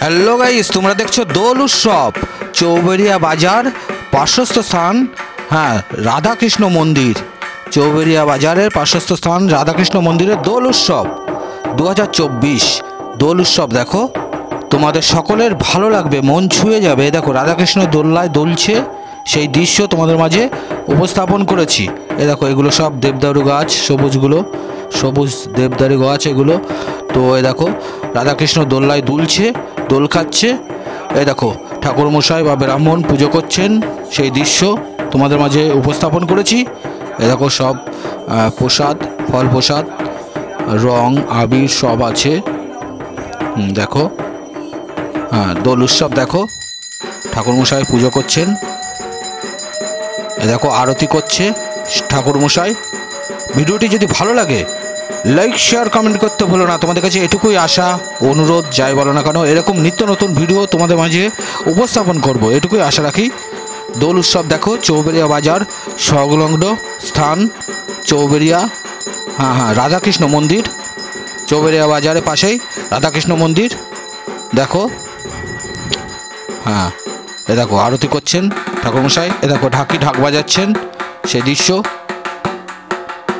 Hello guys, তোমরা দেখছো দোল উৎসব। চৌবেরিয়া বাজার পার্শ্বস্থ স্থান, হ্যাঁ, রাধাকৃষ্ণ মন্দির। চৌবেরিয়া বাজারের পার্শ্বস্থ স্থান রাধাকৃষ্ণ মন্দিরের দোল উৎসব 2024 দোল উৎসব। দেখো, তোমাদের সকলের ভালো লাগবে, মন ছুঁয়ে যাবে। দেখো, রাধাকৃষ্ণ দোলনায় দুলছে, সেই দৃশ্য তোমাদের মাঝে উপস্থাপন করেছি। এ দেখো, এগুলো সব দেবদারু গাছ, সবুজ দেবদারু গাছ এগুলো। তো এ দেখো, রাধাকৃষ্ণ দোলনায় দুলছে, দোল খাচ্ছে। এই দেখো, ঠাকুরমশাই বা ব্রাহ্মণ পুজো করছেন, সেই দৃশ্য তোমাদের মাঝে উপস্থাপন করেছি। এই দেখো, সব প্রসাদ, ফল প্রসাদ, রং আবির সব আছে। দেখো, হ্যাঁ, দোল উৎসব। দেখো, ঠাকুরমশাই পুজো করছেন। এই দেখো, আরতি করছে ঠাকুরমশাই। ভিডিওটি যদি ভালো লাগে লাইক শেয়ার কমেন্ট করতে ভুলো না। তোমাদের কাছে এটুকুই আশা, অনুরোধ, যাই বলো না কেন, এরকম নিত্য নতুন ভিডিও তোমাদের মাঝে উপস্থাপন করব, এটুকুই আশা রাখি। দোল উৎসব দেখো, চৌবেরিয়া বাজার সংলগ্ন স্থান চৌবেরিয়া, হ্যাঁ, রাধাকৃষ্ণ মন্দির। চৌবেরিয়া বাজারের পাশেই রাধাকৃষ্ণ মন্দির। দেখো, হ্যাঁ, এ দেখো, আরতি করছেন ঠাকুরমশাই। এ দেখো, ঢাক বাজাচ্ছেন, সেই দৃশ্য।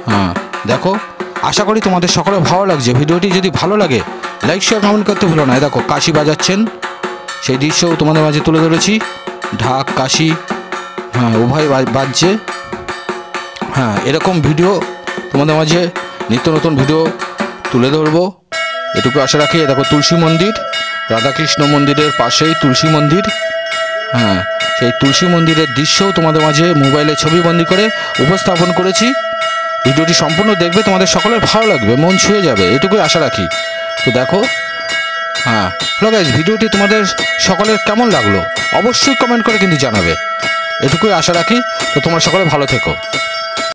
হ্যাঁ, দেখো, আশা করি তোমাদের সকলের ভালো লাগছে। ভিডিওটি যদি ভালো লাগে লাইক শেয়ার কমেন্ট করতে ভুলো না। দেখো, কাশি বাজাচ্ছেন, সেই দৃশ্যও তোমাদের মাঝে তুলে ধরেছি। ঢাক, কাশি, হ্যাঁ, উভয় বাজছে। হ্যাঁ, এরকম ভিডিও তোমাদের মাঝে নিত্য নতুন ভিডিও তুলে ধরবো, এটুকু আশা রাখি। দেখো, তুলসী মন্দির, রাধাকৃষ্ণ মন্দিরের পাশেই তুলসী মন্দির। হ্যাঁ, সেই তুলসী মন্দিরের দৃশ্যও তোমাদের মাঝে মোবাইলে ছবিবন্দি করে উপস্থাপন করেছি। ভিডিওটি সম্পূর্ণ দেখবে, তোমাদের সকলের ভালো লাগবে, মন ছুঁয়ে যাবে, এটুকুই আশা রাখি। তো দেখো, হ্যাঁ, হ্যালো গাইস, ভিডিওটি তোমাদের সকলের কেমন লাগলো অবশ্যই কমেন্ট করে কিন্তু জানাবে, এটুকুই আশা রাখি। তো তোমরা সকলে ভালো থেকো।